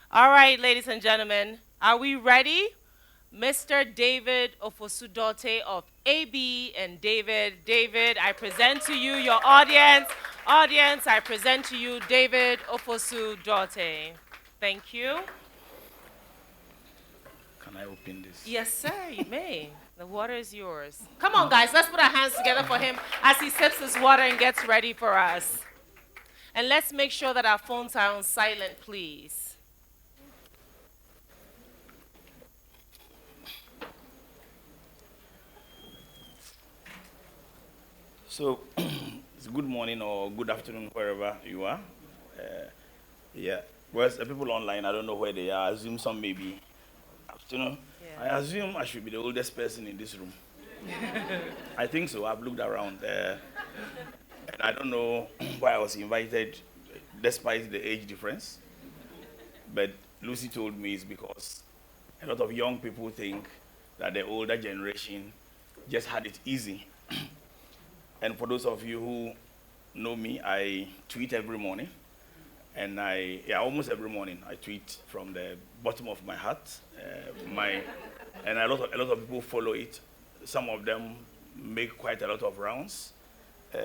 All right, ladies and gentlemen, are we ready? Mr. David Ofosu-Dorte of AB and David, I present to you your audience. Audience, I present to you David Ofosu-Dorte. Thank you. Can I open this? Yes, sir, you may. The water is yours. Come on, guys, let's put our hands together for him as he sips his water and gets ready for us. And let's make sure that our phones are on silent, please. So, it's good morning or good afternoon wherever you are. Uh, yeah. Whereas the people online, I don't know where they are. I assume some may be afternoon. Yeah. I assume I should be the oldest person in this room. I think so. I've looked around. And I don't know why I was invited despite the age difference. But Lucy told me it's because a lot of young people think that the older generation just had it easy. And for those of you who know me, I tweet every morning. And almost every morning I tweet from the bottom of my heart. And a lot of people follow it. Some of them make quite a lot of rounds.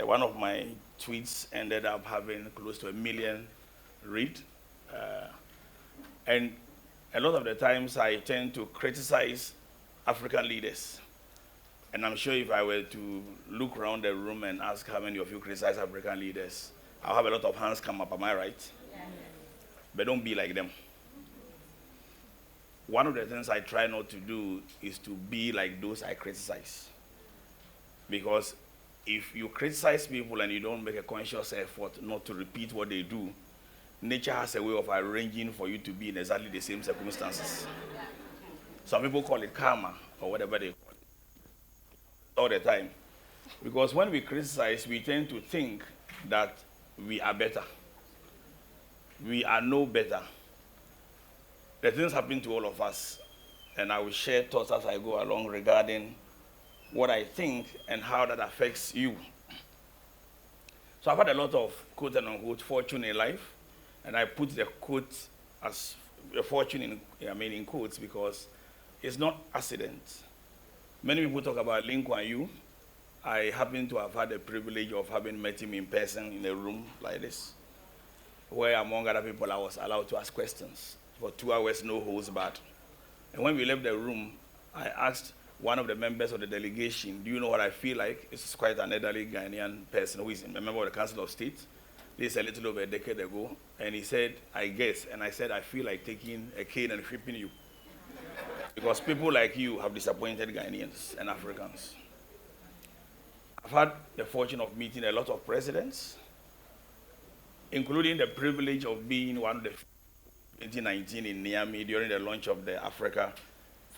One of my tweets ended up having close to 1 million read. Uh, and a lot of the times I tend to criticize African leaders. And I'm sure if I were to look around the room and ask how many of you criticize African leaders, I'll have a lot of hands come up, am I right? Yeah. But don't be like them. One of the things I try not to do is to be like those I criticize. Because if you criticize people and you don't make a conscious effort not to repeat what they do, nature has a way of arranging for you to be in exactly the same circumstances. Some people call it karma or whatever they call it all the time. Because when we criticize, we tend to think that we are better. We are no better. The things happen to all of us, and I will share thoughts as I go along regarding what I think and how that affects you. So I've had a lot of quote and unquote fortune in life, and I put the quote as a fortune in quotes because it's not accident. Many people talk about Lee Kuan Yew. I happen to have had the privilege of having met him in person in a room like this, where among other people I was allowed to ask questions for 2 hours, no holds barred. And when we left the room, I asked one of the members of the delegation, do you know what I feel like? It's quite an elderly Ghanaian person who is a member of the Council of State. This is a little over a decade ago. And he said, I guess. And I said, I feel like taking a cane and whipping you. Because people like you have disappointed Ghanaians and Africans. I've had the fortune of meeting a lot of presidents, including the privilege of being one of the 2019 in Niamey during the launch of the Africa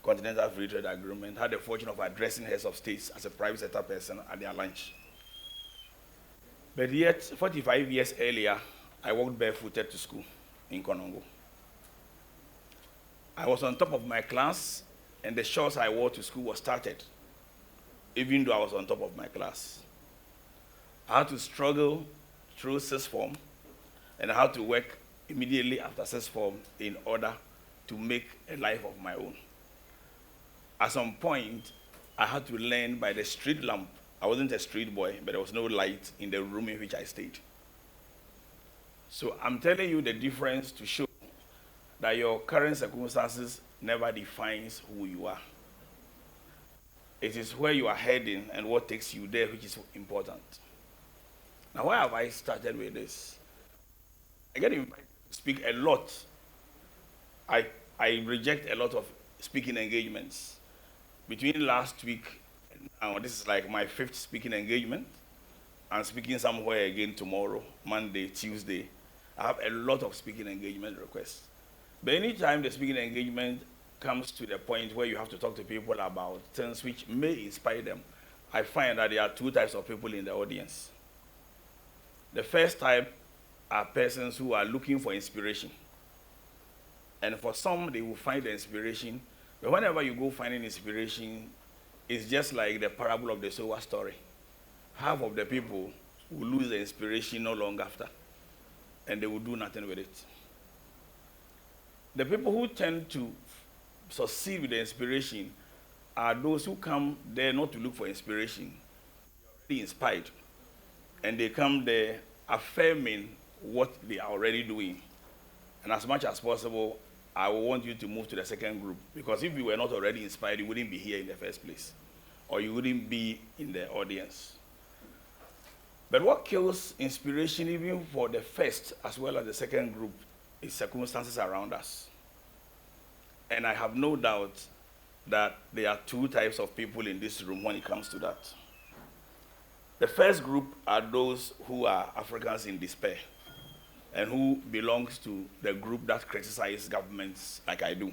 Continental Free Trade Agreement, had the fortune of addressing heads of states as a private sector person at their lunch. But yet, 45 years earlier, I walked barefooted to school in Konongo. I was on top of my class, and the shorts I wore to school was started, even though I was on top of my class. I had to struggle through sixth form, and I had to work immediately after sixth form in order to make a life of my own. At some point, I had to learn by the street lamp. I wasn't a street boy, but there was no light in the room in which I stayed. So I'm telling you the difference to show that your current circumstances never defines who you are. It is where you are heading and what takes you there which is important. Now, why have I started with this? I get invited to speak a lot. I reject a lot of speaking engagements. Between last week and now, this is like my 5th speaking engagement. I'm speaking somewhere again tomorrow, Monday, Tuesday. I have a lot of speaking engagement requests. But anytime the speaking engagement comes to the point where you have to talk to people about things which may inspire them, I find that there are 2 types of people in the audience. The first type are persons who are looking for inspiration. And for some, they will find the inspiration. But whenever you go finding inspiration, it's just like the parable of the sower story. Half of the people will lose the inspiration not long after, and they will do nothing with it. The people who tend to succeed with the inspiration are those who come there not to look for inspiration, be inspired, and they come there affirming what they are already doing. And as much as possible, I will want you to move to the second group, because if you were not already inspired, you wouldn't be here in the first place, or you wouldn't be in the audience. But what kills inspiration, even for the first as well as the second group, is circumstances around us. And I have no doubt that there are two types of people in this room when it comes to that. The first group are those who are Africans in despair and who belongs to the group that criticizes governments like I do.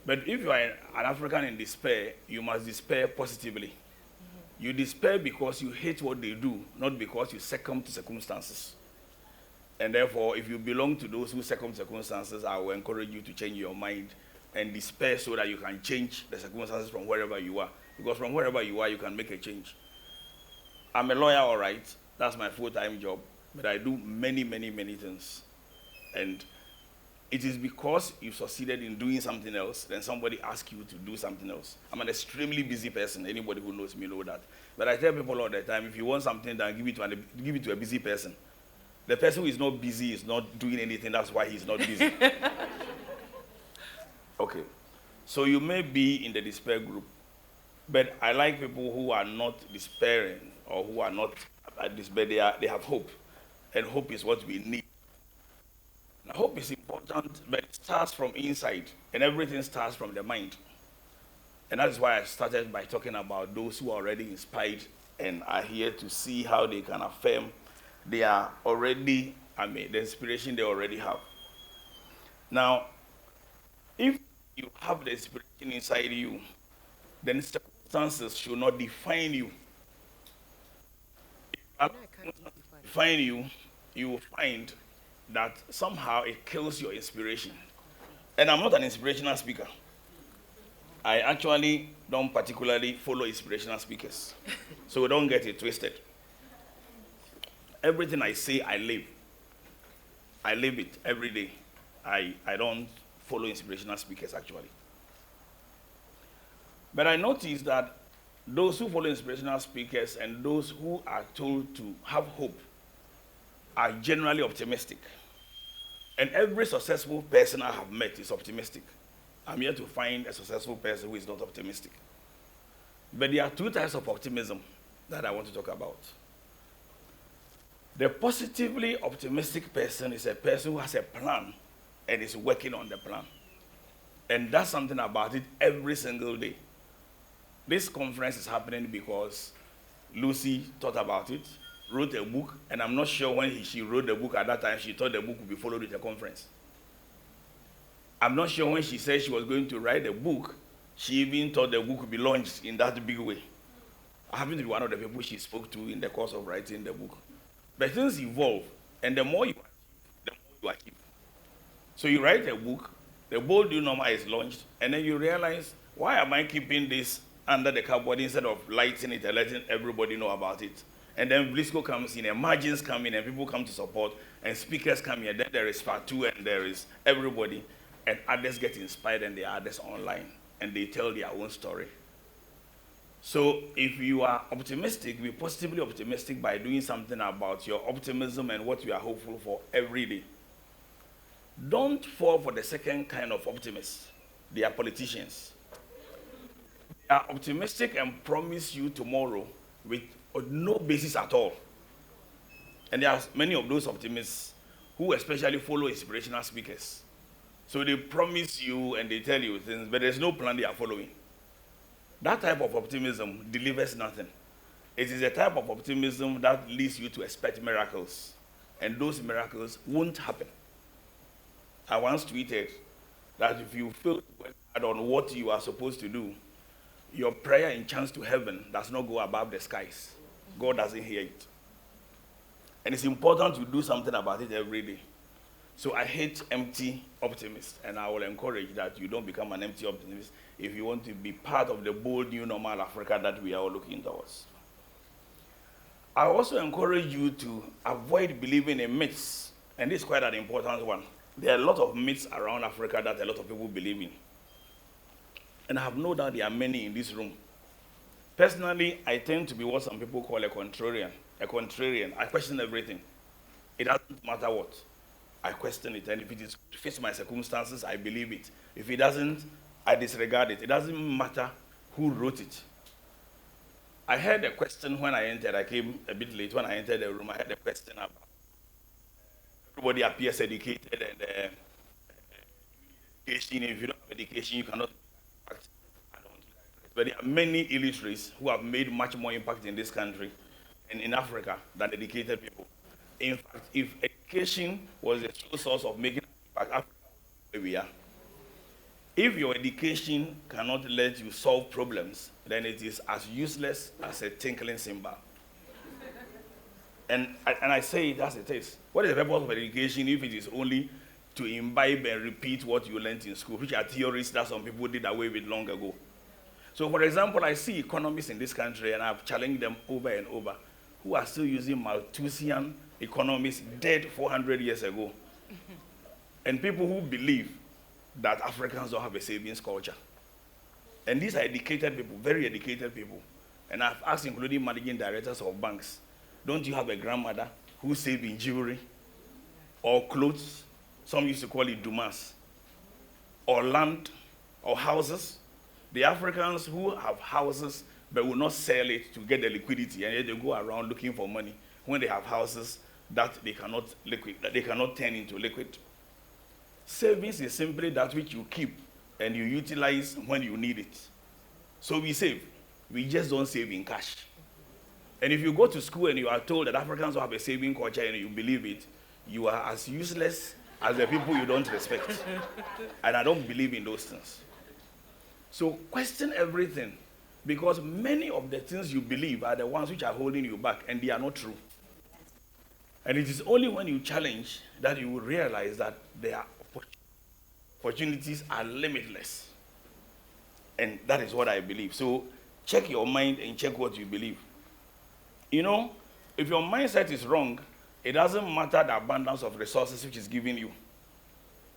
But if you are an African in despair, you must despair positively. You despair because you hate what they do, not because you succumb to circumstances. And therefore, if you belong to those who succumb to circumstances, I will encourage you to change your mind and despair so that you can change the circumstances from wherever you are. Because from wherever you are, you can make a change. I'm a lawyer, all right. That's my full-time job. But I do many, many, many things. And it is because you succeeded in doing something else, then somebody asks you to do something else. I'm an extremely busy person. Anybody who knows me knows that. But I tell people all the time, if you want something done, give it to a busy person. The person who is not busy is not doing anything. That's why he's not busy. Okay. So you may be in the despair group, but I like people who are not despairing or who are not at despair. They have hope. And hope is what we need. Now, hope is important, but it starts from inside, and everything starts from the mind. And that is why I started by talking about those who are already inspired and are here to see how they can affirm they are already, the inspiration they already have. Now, if you have the inspiration inside you, then circumstances should not define you. If define you, you will find that somehow it kills your inspiration. And I'm not an inspirational speaker. I actually don't particularly follow inspirational speakers. So don't get it twisted. Everything I say, I live. I live it every day. I don't follow inspirational speakers, actually. But I noticed that those who follow inspirational speakers and those who are told to have hope are generally optimistic. And every successful person I have met is optimistic. I'm here to find a successful person who is not optimistic. But there are two types of optimism that I want to talk about. The positively optimistic person is a person who has a plan and is working on the plan. And does something about it every single day. This conference is happening because Lucy thought about it, wrote a book, and I'm not sure when she wrote the book at that time, she thought the book would be followed with a conference. I'm not sure when she said she was going to write a book, she even thought the book would be launched in that big way. I happen to be one of the people she spoke to in the course of writing the book. But things evolve, and the more you achieve, the more you achieve. So you write a book, the bold new normal is launched, and then you realize, why am I keeping this under the cupboard instead of lighting it and letting everybody know about it? And then Blisco comes in, and margins come in, and people come to support, and speakers come here. Then there is part two, and there is everybody, and others get inspired, and there are others online, and they tell their own story. So if you are optimistic, be positively optimistic by doing something about your optimism and what you are hopeful for every day. Don't fall for the second kind of optimists. They are politicians. They are optimistic and promise you tomorrow with no basis at all. And there are many of those optimists who especially follow inspirational speakers. So they promise you and they tell you things, but there's no plan they are following. That type of optimism delivers nothing. It is a type of optimism that leads you to expect miracles. And those miracles won't happen. I once tweeted that if you fail to work hard on what you are supposed to do, your prayer in chance to heaven does not go above the skies. God doesn't hear it. And it's important to do something about it every day. So I hate empty optimists, and I will encourage that you don't become an empty optimist if you want to be part of the bold new normal Africa that we are all looking towards. I also encourage you to avoid believing in myths, and this is quite an important one. There are a lot of myths around Africa that a lot of people believe in. And I have no doubt there are many in this room. Personally, I tend to be what some people call a contrarian. A contrarian. I question everything. It doesn't matter what. I question it. And if it fits my circumstances, I believe it. If it doesn't, I disregard it. It doesn't matter who wrote it. I heard a question when I entered. I came a bit late. When I entered the room, I had a question about everybody appears educated and education. If you don't have education, you cannot impact. I don't like that. But there are many illiterates who have made much more impact in this country and in Africa than educated people. In fact, if education was the sole source of making impact, Africa where we are. If your education cannot let you solve problems, then it is as useless as a tinkling cymbal. And I say it as it is. What is the purpose of education if it is only to imbibe and repeat what you learned in school, which are theories that some people did away with long ago? So, for example, I see economists in this country, and I've challenged them over and over, who are still using Malthusian economists dead 400 years ago. And people who believe that Africans don't have a savings culture. And these are educated people, very educated people. And I've asked, including managing directors of banks, don't you have a grandmother who saved in jewelry or clothes? Some used to call it dumas. Or land or houses. The Africans who have houses but will not sell it to get the liquidity, and yet they go around looking for money when they have houses that they cannot turn into liquid. Savings is simply that which you keep and you utilize when you need it. So we save. We just don't save in cash. And if you go to school and you are told that Africans don't have a saving culture and you believe it, you are as useless as the people you don't respect. And I don't believe in those things. So question everything, because many of the things you believe are the ones which are holding you back, and they are not true. And it is only when you challenge that you will realize that their opportunities are limitless. And that is what I believe. So check your mind and check what you believe. You know, if your mindset is wrong, it doesn't matter the abundance of resources which is given you.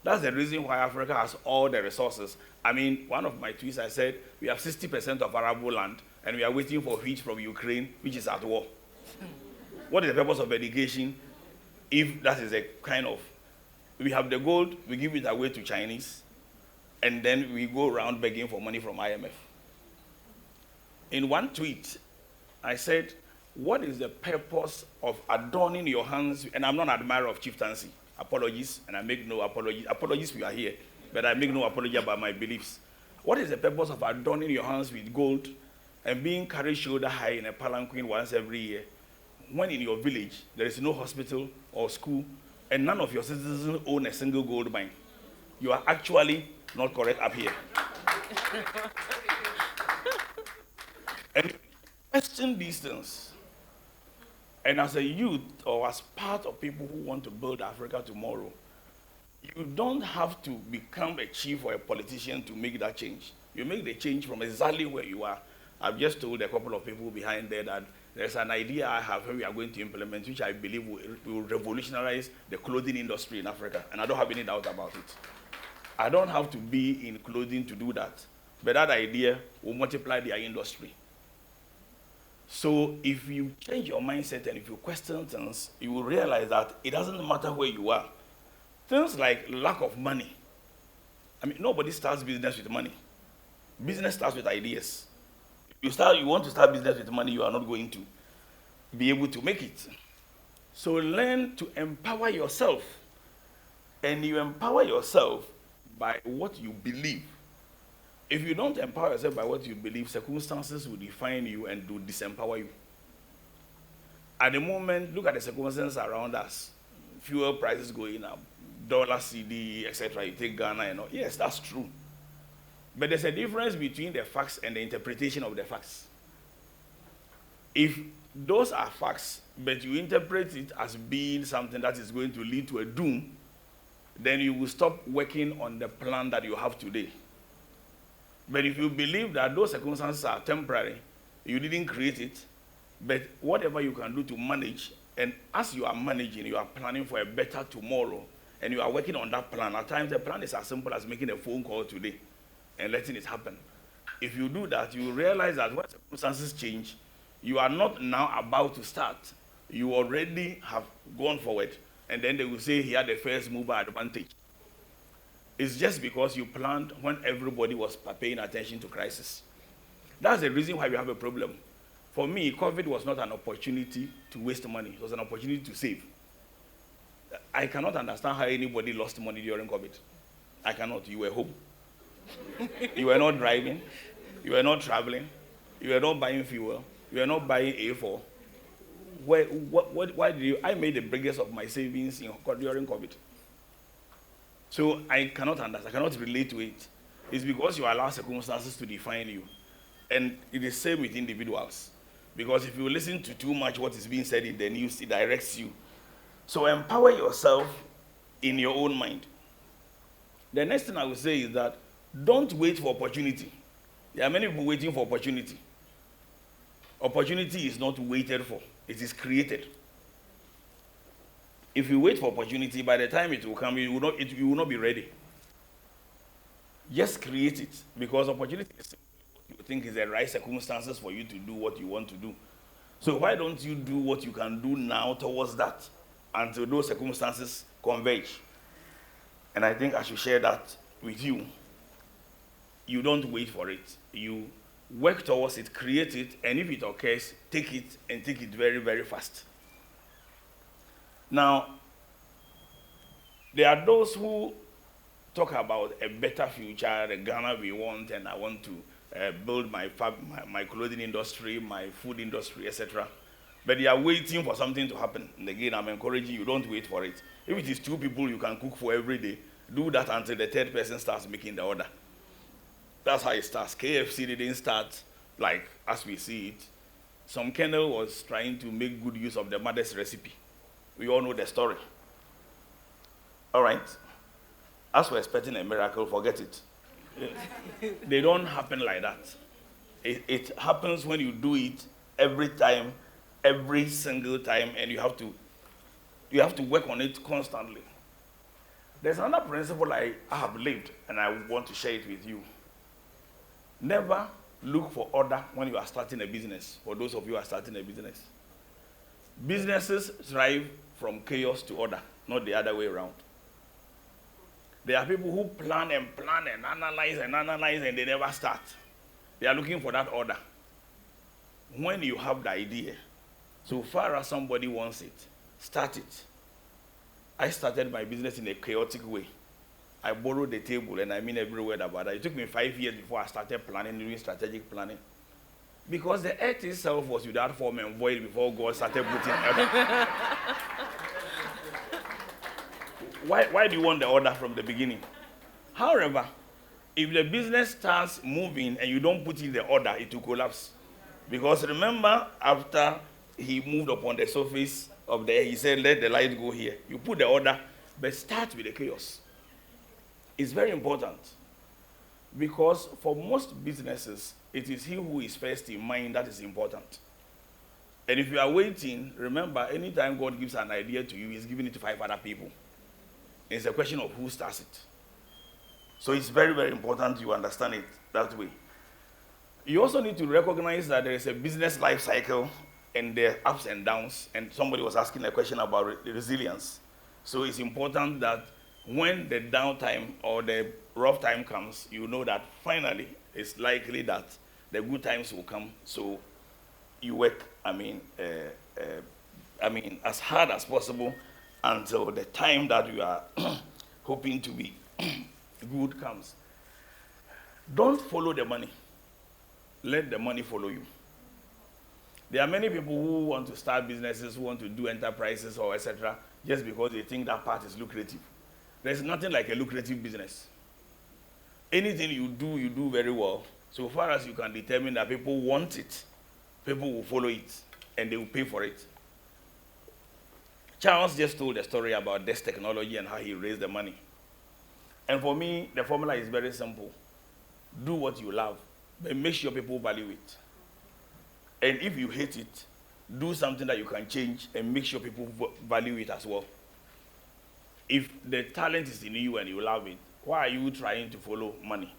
That's the reason why Africa has all the resources. I mean, one of my tweets, I said, we have 60% of arable land, and we are waiting for wheat from Ukraine, which is at war. What is the purpose of education if that is a kind of, we have the gold, we give it away to Chinese, and then we go around begging for money from IMF. In one tweet, I said, what is the purpose of adorning your hands? And I'm not an admirer of chieftaincy. Apologies, and I make no apologies. Apologies, we are here, but I make no apology about my beliefs. What is the purpose of adorning your hands with gold and being carried shoulder high in a palanquin once every year, when in your village there is no hospital or school, and none of your citizens own a single gold mine? You are actually not correct up here. And question these things. And as a youth, or as part of people who want to build Africa tomorrow, you don't have to become a chief or a politician to make that change. You make the change from exactly where you are. I've just told a couple of people behind there that there's an idea I have we are going to implement, which I believe will revolutionize the clothing industry in Africa. And I don't have any doubt about it. I don't have to be in clothing to do that. But that idea will multiply their industry. So if you change your mindset and if you question things, you will realize that it doesn't matter where you are. Things like lack of money. I mean, nobody starts business with money. Business starts with ideas. If you want to start business with money, you are not going to be able to make it. So learn to empower yourself. And you empower yourself by what you believe. If you don't empower yourself by what you believe, circumstances will define you and will disempower you. At the moment, look at the circumstances around us. Fuel prices going up, dollar CD, etc. You take Ghana and all. Yes, that's true. But there's a difference between the facts and the interpretation of the facts. If those are facts, but you interpret it as being something that is going to lead to a doom, then you will stop working on the plan that you have today. But if you believe that those circumstances are temporary, you didn't create it, but whatever you can do to manage, and as you are managing, you are planning for a better tomorrow, and you are working on that plan, at times the plan is as simple as making a phone call today and letting it happen. If you do that, you realize that when circumstances change, you are not now about to start. You already have gone forward, and then they will say he had the first mover advantage. It's just because you planned when everybody was paying attention to crisis. That's the reason why we have a problem. For me, COVID was not an opportunity to waste money. It was an opportunity to save. I cannot understand how anybody lost money during COVID. I cannot. You were home. You were not driving. You were not traveling. You were not buying fuel. You were not buying A4. Why did you? I made the biggest of my savings during COVID. So I cannot understand. I cannot relate to it. It's because you allow circumstances to define you. And it is same with individuals. Because if you listen to too much what is being said in the news, it directs you. So empower yourself in your own mind. The next thing I will say is that don't wait for opportunity. There are many people waiting for opportunity. Opportunity is not waited for. It is created. If you wait for opportunity, by the time it will come, you will not be ready. Just create it, because opportunity is you think is the right circumstances for you to do what you want to do. So why don't you do what you can do now towards that until those circumstances converge? And I think I should share that with you. You don't wait for it. You work towards it, create it, and if it occurs, take it, and take it very, very fast. Now, there are those who talk about a better future, the Ghana we want, and I want to build my clothing industry, my food industry, etc. But they are waiting for something to happen. And again, I'm encouraging you, don't wait for it. If it is 2 people you can cook for every day, do that until the 3rd person starts making the order. That's how it starts. KFC didn't start like as we see it. Some colonel was trying to make good use of the mother's recipe. We all know the story. All right. As we're expecting a miracle, forget it. They don't happen like that. It happens when you do it every time, every single time, and you have to work on it constantly. There's another principle I have lived, and I want to share it with you. Never look for order when you are starting a business, for those of you who are starting a business. Businesses thrive from chaos to order, not the other way around. There are people who plan and analyze, and they never start. They are looking for that order. When you have the idea, so far as somebody wants it, start it. I started my business in a chaotic way. I borrowed the table, and I mean every word about that. It took me 5 years before I started planning, doing strategic planning. Because the earth itself was without form and void before God started putting order. Why do you want the order from the beginning? However, if the business starts moving and you don't put in the order, it will collapse. Because remember, after he moved upon the surface of the air, he said, let the light go here. You put the order, but start with the chaos. It's very important. Because for most businesses, it is he who is first in mind that is important. And if you are waiting, remember, anytime God gives an idea to you, he's giving it to 5 other people. It's a question of who starts it. So it's very, very important you understand it that way. You also need to recognize that there is a business life cycle and there are ups and downs. And somebody was asking a question about resilience. So it's important that when the downtime or the rough time comes, you know that finally it's likely that the good times will come. So you work, as hard as possible until the time that you are hoping to be good comes. Don't follow the money. Let the money follow you. There are many people who want to start businesses, who want to do enterprises or etc., just because they think that part is lucrative. There's nothing like a lucrative business. Anything you do very well. So far as you can determine that people want it, people will follow it, and they will pay for it. Charles just told a story about this technology and how he raised the money. And for me, the formula is very simple. Do what you love, but make sure people value it. And if you hate it, do something that you can change and make sure people value it as well. If the talent is in you and you love it, why are you trying to follow money?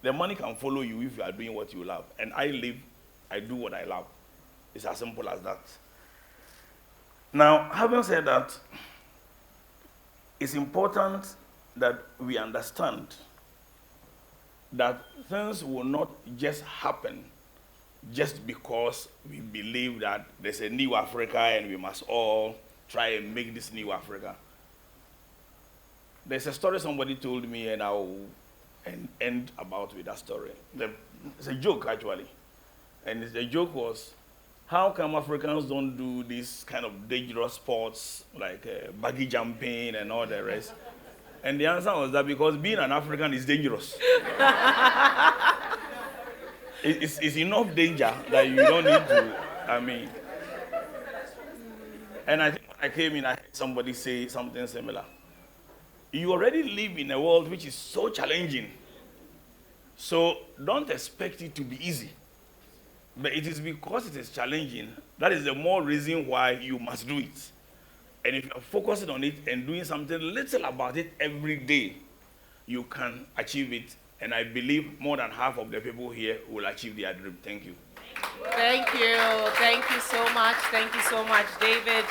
The money can follow you if you are doing what you love. And I do what I love. It's as simple as that. Now, having said that, it's important that we understand that things will not just happen just because we believe that there's a new Africa and we must all try and make this new Africa. There's a story somebody told me, and I'll end about with that story. It's a joke, actually. And the joke was, how come Africans don't do these kind of dangerous sports like buggy jumping and all the rest? And the answer was that because being an African is dangerous. It's enough danger that you don't need to, and I think when I came in, I heard somebody say something similar. You already live in a world which is so challenging. So don't expect it to be easy. But it is because it is challenging, that is the more reason why you must do it. And if you're focusing on it and doing something little about it every day, you can achieve it. And I believe more than half of the people here will achieve their dream. Thank you. Thank you. Thank you so much. Thank you so much, David.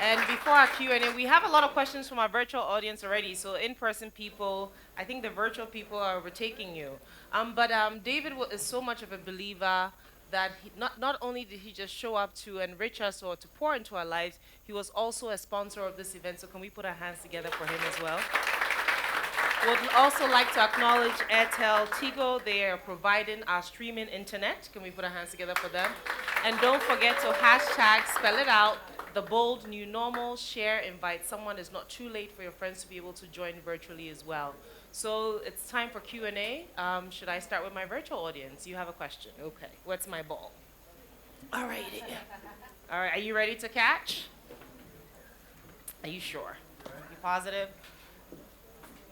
And before our Q&A, we have a lot of questions from our virtual audience already. So in-person people, I think the virtual people are overtaking you. But David is so much of a believer that not only did he just show up to enrich us or to pour into our lives, he was also a sponsor of this event. So can we put our hands together for him as well? Would also like to acknowledge Airtel Tigo. They are providing our streaming internet. Can we put our hands together for them? And don't forget to hashtag, spell it out, the bold new normal, share, invite someone. It's not too late for your friends to be able to join virtually as well. So it's time for Q&A. Should I start with my virtual audience? You have a question. Okay. What's my ball? All right. All right. Are you ready to catch? Are you sure? You positive?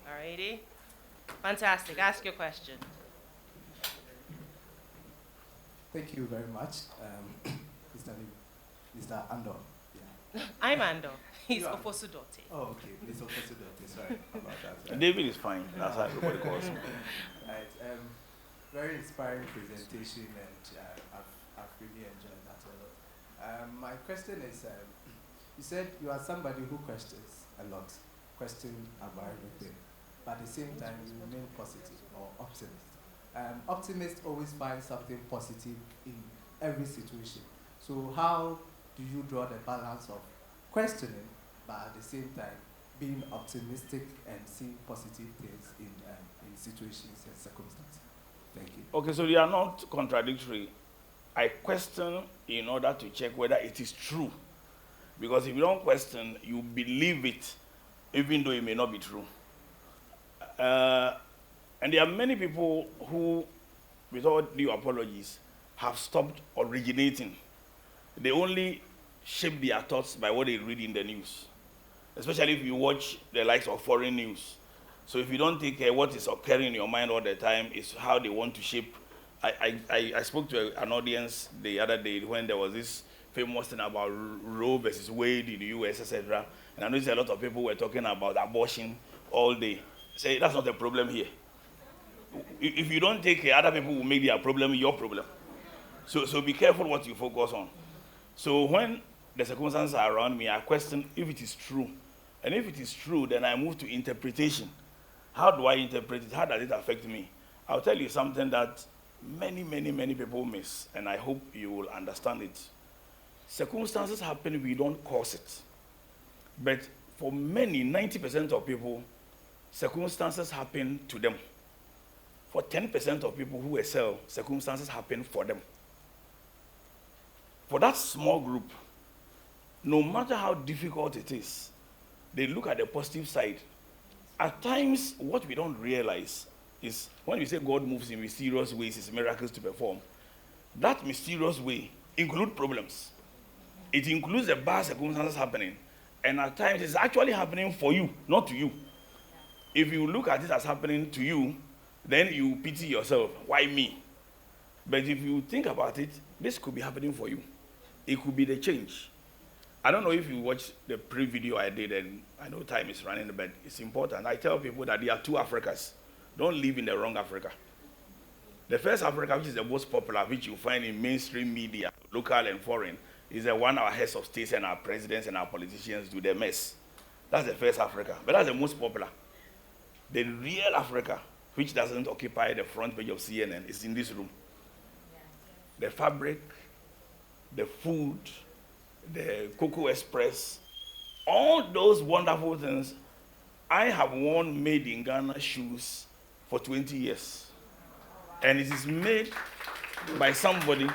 All righty. Fantastic. Ask your question. Thank you very much, Mr. Andor. Yeah. I'm Andor. He's Ofosu-Dorte. Oh, okay. Mr. Ofosu-Dorte. Sorry about that. Right. David is fine. That's how everybody calls him. Right. Very inspiring presentation, and I've really enjoyed that a lot. My question is, you said you are somebody who questions a lot, question about everything, but at the same time you remain positive or optimist. Optimists always find something positive in every situation. So how do you draw the balance of questioning, but at the same time being optimistic and seeing positive things in situations and circumstances? Thank you. Okay, so they are not contradictory. I question in order to check whether it is true. Because if you don't question, you believe it, even though it may not be true. And there are many people who, with all due apologies, have stopped originating. They only shape their thoughts by what they read in the news, especially if you watch the likes of foreign news. So if you don't take care what is occurring in your mind all the time, it's how they want to shape. I spoke to an audience the other day when there was this famous thing about Roe versus Wade in the US, etc. And I noticed a lot of people were talking about abortion all day. Say, that's not a problem here. If you don't take care, other people will make their problem your problem. So be careful what you focus on. So when the circumstances are around me, I question if it is true. And if it is true, then I move to interpretation. How do I interpret it? How does it affect me? I'll tell you something that many people miss, and I hope you will understand it. Circumstances happen, we don't cause it. But for many, 90% of people, circumstances happen to them. For 10% of people who excel, circumstances happen for them. For that small group, no matter how difficult it is, they look at the positive side. At times, what we don't realize is when we say God moves in mysterious ways, His miracles to perform, that mysterious way includes problems. It includes the bad circumstances happening. And at times, it's actually happening for you, not to you. If you look at it as happening to you, then you pity yourself. Why me? But if you think about it, this could be happening for you. It could be the change. I don't know if you watched the pre-video I did, and I know time is running, but it's important. I tell people that there are two Africas. Don't live in the wrong Africa. The first Africa, which is the most popular, which you find in mainstream media, local and foreign, is the one our heads of states and our presidents and our politicians do the mess. That's the first Africa, but that's the most popular. The real Africa, which doesn't occupy the front page of CNN, is in this room. The fabric, the food, the Cocoa Express, all those wonderful things. I have worn made in Ghana shoes for 20 years. And it is made by somebody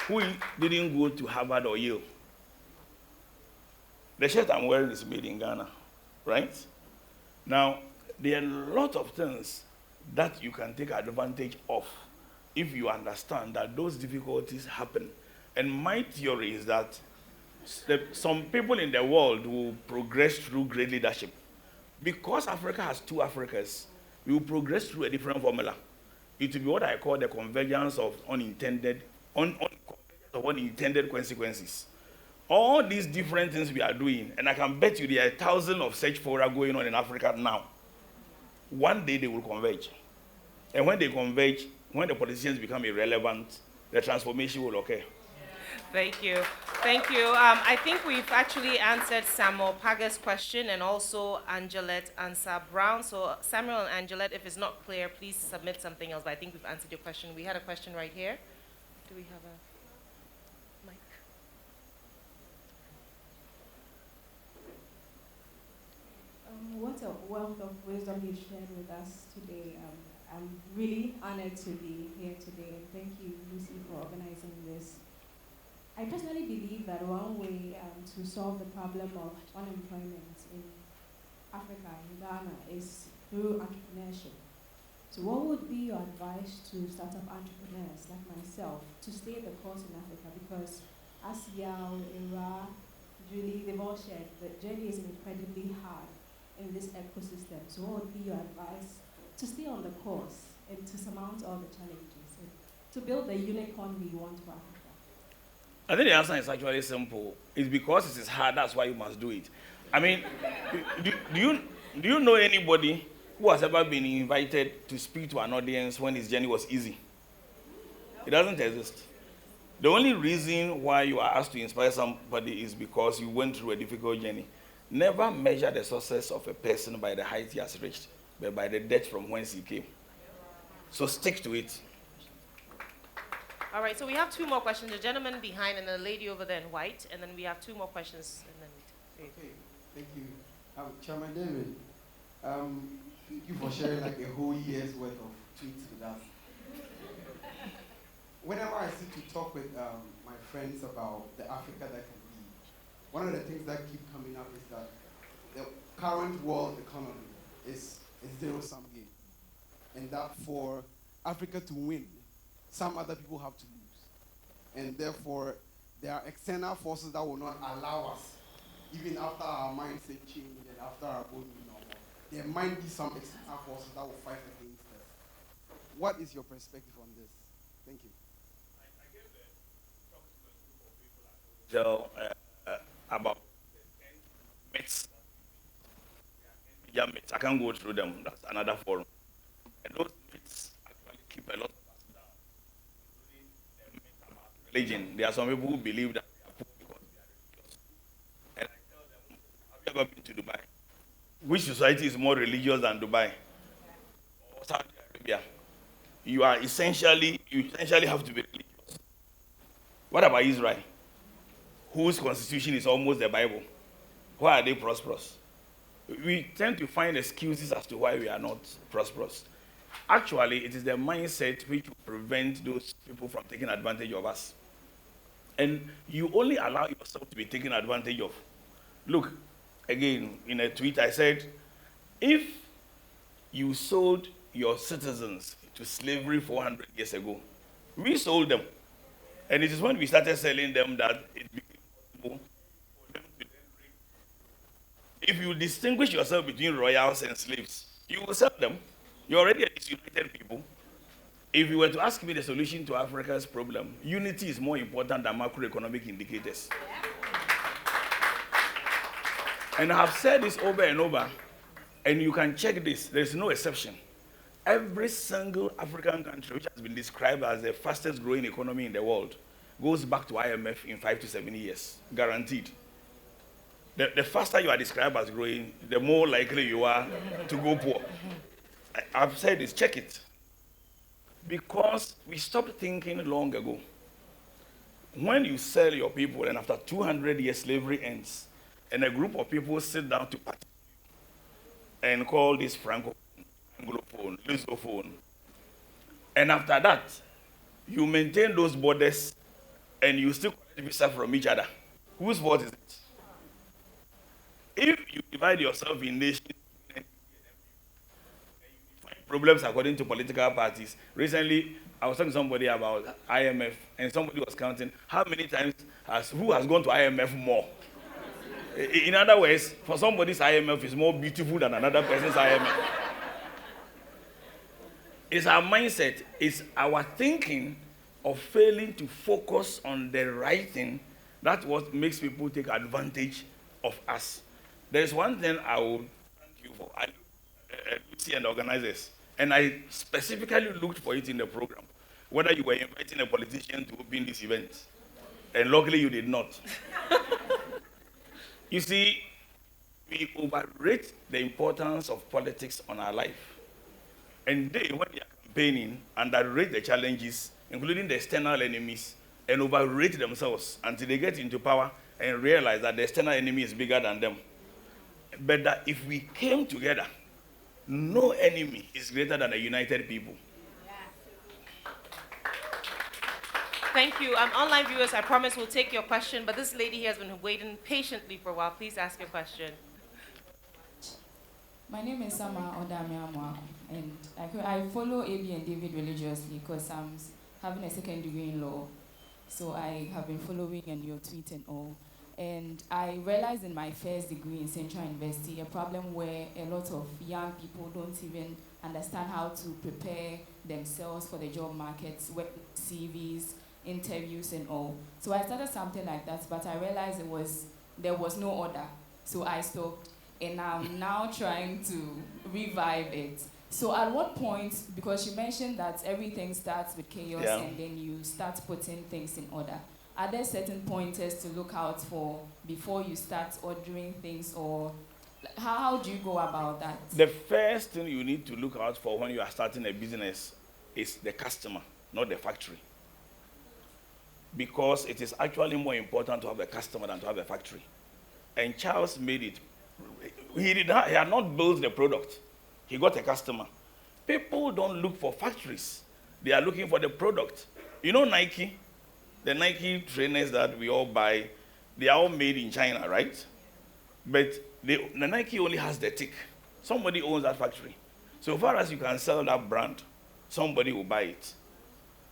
who didn't go to Harvard or Yale. The shirt I'm wearing is made in Ghana, right? Now, there are a lot of things that you can take advantage of if you understand that those difficulties happen. And my theory is that some people in the world will progress through great leadership. Because Africa has two Africas, we will progress through a different formula. It will be what I call the convergence of unintended consequences. All these different things we are doing, and I can bet you there are thousands of such fora going on in Africa now. One day they will converge. And when they converge, when the politicians become irrelevant, the transformation will occur. Thank you. Thank you. I think we've actually answered Samuel Paga's question and also Angelette Ansah Brown. So Samuel and Angelette, if it's not clear, please submit something else. But I think we've answered your question. We had a question right here. Do we have a mic? What a wealth of wisdom you've shared with us today. I'm really honored to be here today, and thank you, Lucy, for organizing this. I personally believe that one way to solve the problem of unemployment in Africa, in Ghana, is through entrepreneurship. So what would be your advice to startup entrepreneurs like myself to stay the course in Africa? Because as Yao, Ira, Julie, they've all shared, the journey is incredibly hard in this ecosystem. So what would be your advice to stay on the course and to surmount all the challenges and to build the unicorn we want for Africa? I think the answer is actually simple. It's because it is hard, that's why you must do it. I mean, do you know anybody who has ever been invited to speak to an audience when his journey was easy? It doesn't exist. The only reason why you are asked to inspire somebody is because you went through a difficult journey. Never measure the success of a person by the height he has reached, but by the depth from whence he came. So stick to it. All right, so we have two more questions. The gentleman behind and the lady over there in white, and then we have two more questions. And then Okay, thank you. Chairman David, thank you for sharing like a whole year's worth of tweets with us. Whenever I sit to talk with my friends about the Africa that can be, one of the things that keep coming up is that the current world economy is a zero-sum game. And that for Africa to win, some other people have to lose. And therefore, there are external forces that will not allow us, even after our mindset change and after our own normal, there might be some external forces that will fight against us. What is your perspective on this? Thank you. So, about myths. Yeah, myths. I can't go through them. That's another forum. And those myths actually keep a lot of us down. Including the myth about religion. There are some people who believe that they are poor because they are religious. And I tell them, have you ever been to Dubai? Which society is more religious than Dubai? Or Saudi Arabia? You essentially have to be religious. What about Israel, whose constitution is almost the Bible? Why are they prosperous? We tend to find excuses as to why we are not prosperous. Actually, it is the mindset which will prevent those people from taking advantage of us. And you only allow yourself to be taken advantage of. Look, again, in a tweet I said, if you sold your citizens to slavery 400 years ago, we sold them. And it is when we started selling them that it became possible for them to then bring. If you distinguish yourself between royals and slaves, you will sell them. You're already a disunited people. If you were to ask me the solution to Africa's problem, unity is more important than macroeconomic indicators. And I have said this over and over, and you can check this, there's no exception. Every single African country which has been described as the fastest growing economy in the world goes back to IMF in 5 to 7 years, guaranteed. The faster you are described as growing, the more likely you are to go poor. I've said this, check it. Because we stopped thinking long ago. When you sell your people and after 200 years slavery ends, and a group of people sit down to party and call this Francophone, Anglophone, Lusophone, and after that, you maintain those borders and you still collect visa from each other. Whose fault is it? If you divide yourself in nations, problems according to political parties. Recently, I was talking to somebody about IMF, and somebody was counting how many times who has gone to IMF more. In other words, for somebody's IMF is more beautiful than another person's IMF. It's our mindset, it's our thinking of failing to focus on the right thing. That's what makes people take advantage of us. There's one thing I will thank you for. Lucy and organizers. And I specifically looked for it in the program, whether you were inviting a politician to open this event. And luckily you did not. You see, we overrate the importance of politics on our life. And they, when they are campaigning, underrate the challenges, including the external enemies, and overrate themselves until they get into power and realize that the external enemy is bigger than them. But that if we came together, no enemy is greater than a united people. Thank you. Online viewers, I promise we'll take your question, but this lady here has been waiting patiently for a while. Please ask your question. My name is Sama Odamiamwa, and I follow AB and David religiously because I'm having a second degree in law. So I have been following and your tweets and all. And I realized in my first degree in Central University a problem where a lot of young people don't even understand how to prepare themselves for the job markets, work CVs, interviews and all. So I started something like that, but I realized there was no order. So I stopped, and I'm now trying to revive it. So at what point, because you mentioned that everything starts with chaos and then you start putting things in order, are there certain pointers to look out for before you start ordering things, or how do you go about that? The first thing you need to look out for when you are starting a business is the customer, not the factory. Because it is actually more important to have a customer than to have a factory. And Charles made it. He had not built the product. He got a customer. People don't look for factories. They are looking for the product. You know Nike? The Nike trainers that we all buy, they are all made in China, right? But the Nike only has the tick. Somebody owns that factory. So far as you can sell that brand, somebody will buy it.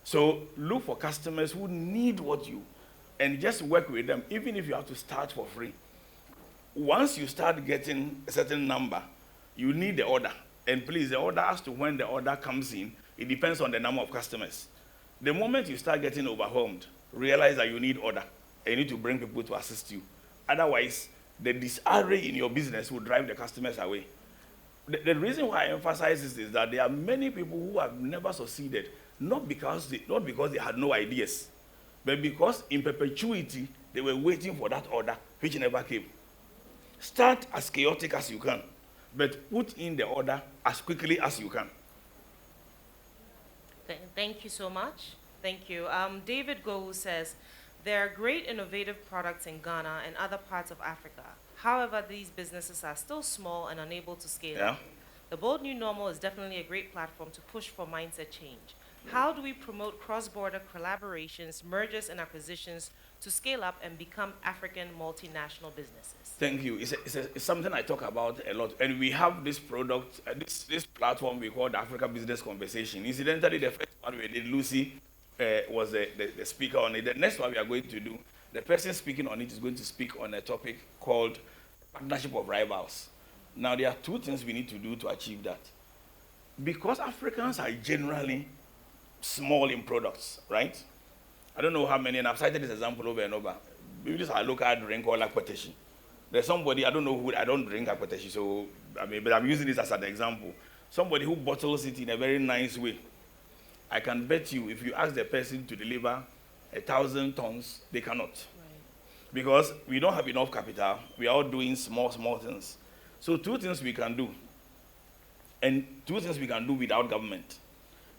So look for customers who need what you, and just work with them, even if you have to start for free. Once you start getting a certain number, you need the order. And please, the order as to when the order comes in, it depends on the number of customers. The moment you start getting overwhelmed, realize that you need order, and you need to bring people to assist you. Otherwise, the disarray in your business will drive the customers away. The reason why I emphasize this is that there are many people who have never succeeded, not because they had no ideas, but because in perpetuity, they were waiting for that order, which never came. Start as chaotic as you can, but put in the order as quickly as you can. Thank you so much. Thank you. David Go says, there are great innovative products in Ghana and other parts of Africa. However, these businesses are still small and unable to scale up. The Bold New Normal is definitely a great platform to push for mindset change. How do we promote cross-border collaborations, mergers, and acquisitions to scale up and become African multinational businesses? Thank you. It's something I talk about a lot. And we have this product, this platform we call the Africa Business Conversation. Incidentally, the first one we did, Lucy was the speaker on it. The next one we are going to do, the person speaking on it is going to speak on a topic called Partnership of Rivals. Now, there are two things we need to do to achieve that. Because Africans are generally small in products, right? I don't know how many, and I've cited this example over and over. Maybe this is our local drink called Aquatation. There's somebody, I don't know who, I don't drink Akwateshi, so, I mean, but I'm using this as an example. Somebody who bottles it in a very nice way. I can bet you, if you ask the person to deliver 1,000 tons, they cannot. Right. Because we don't have enough capital. We are all doing small things. So two things we can do. And two things we can do without government.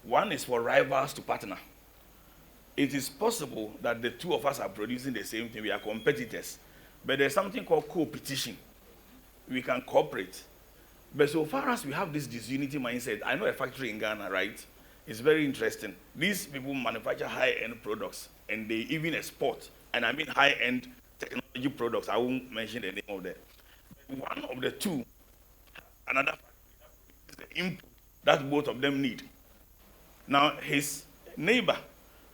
One is for rivals to partner. It is possible that the two of us are producing the same thing. We are competitors. But there's something called co-petition. We can cooperate. But so far as we have this disunity mindset, I know a factory in Ghana, right? It's very interesting. These people manufacture high-end products, and they even export. And I mean high-end technology products. I won't mention the name of them. One of the two, another factory, is the input that both of them need. Now, his neighbor,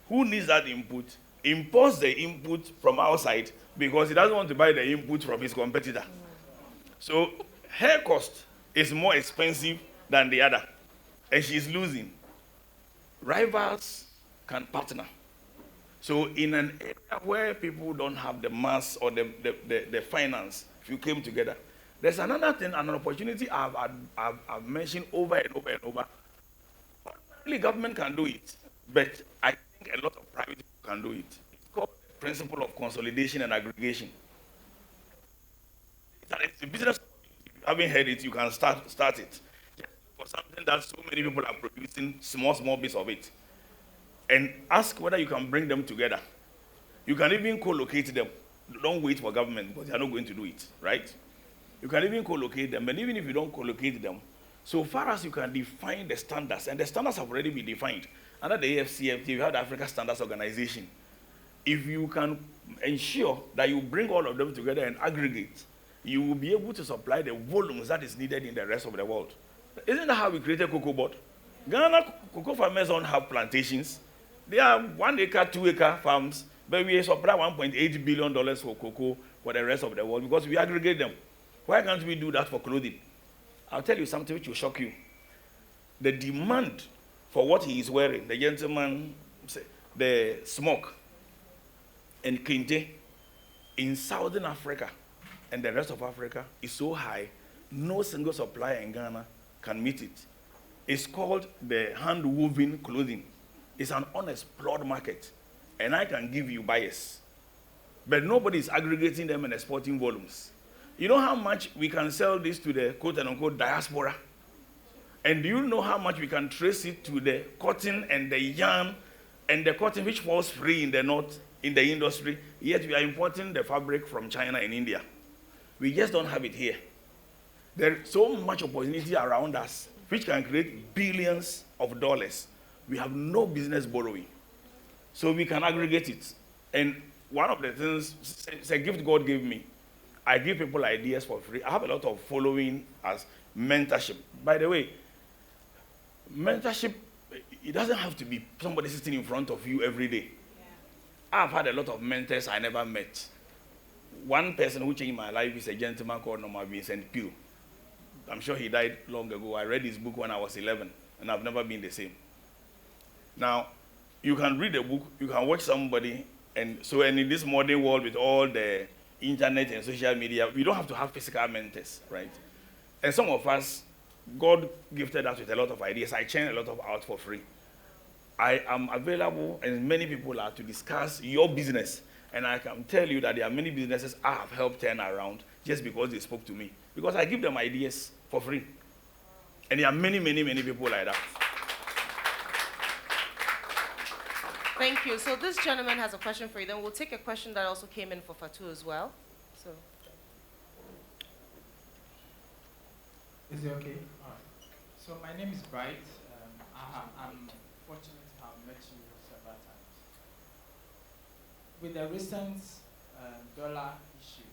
who needs that input, imports the input from outside because he doesn't want to buy the input from his competitor. So her cost is more expensive than the other, and she's losing. Rivals can partner. So in an area where people don't have the mass or the finance, if you came together, there's another thing, an opportunity I've mentioned over and over and over. Only government can do it, but I think a lot of private people can do it. It's called the principle of consolidation and aggregation. It's a business opportunity. If you haven't heard it, you can start it. Just look for something that so many people are producing small bits of it. And ask whether you can bring them together. You can even co-locate them. Don't wait for government because they are not going to do it, right? You can even co-locate them, and even if you don't co-locate them, so far as you can define the standards, and the standards have already been defined. Under the AFCFTA, you have the Africa Standards Organization. If you can ensure that you bring all of them together and aggregate, you will be able to supply the volumes that is needed in the rest of the world. Isn't that how we created Cocoa Board? Ghana cocoa farmers don't have plantations. They are 1 acre, 2 acre farms, but we supply $1.8 billion for cocoa for the rest of the world because we aggregate them. Why can't we do that for clothing? I'll tell you something which will shock you. The demand for what he is wearing, the gentleman, the smoke and kente in Southern Africa and the rest of Africa is so high, no single supplier in Ghana can meet it. It's called the hand-woven clothing. It's an unexplored market, and I can give you buyers. But nobody is aggregating them and exporting volumes. You know how much we can sell this to the quote-unquote diaspora? And do you know how much we can trace it to the cotton and the yarn and the cotton which falls free in the north, in the industry, yet we are importing the fabric from China and India. We just don't have it here. There's so much opportunity around us which can create billions of dollars. We have no business borrowing. So we can aggregate it. And one of the things, it's a gift God gave me. I give people ideas for free. I have a lot of following as mentorship. By the way, mentorship, it doesn't have to be somebody sitting in front of you every day. Yeah. I've had a lot of mentors I never met. One person who changed my life is a gentleman called Norman Vincent Peale. I'm sure he died long ago. I read his book when I was 11, and I've never been the same. Now, you can read a book, you can watch somebody, and in this modern world with all the internet and social media, we don't have to have physical mentors, right? And some of us, God gifted us with a lot of ideas. I churn a lot of out for free. I am available, and many people are, to discuss your business. And I can tell you that there are many businesses I have helped turn around just because they spoke to me. Because I give them ideas for free. And there are many people like that. Thank you. So this gentleman has a question for you. Then we'll take a question that also came in for Fatu as well. So. Is it okay? All right. So my name is Bright. I'm fortunate to have met you several times. With the recent dollar issue,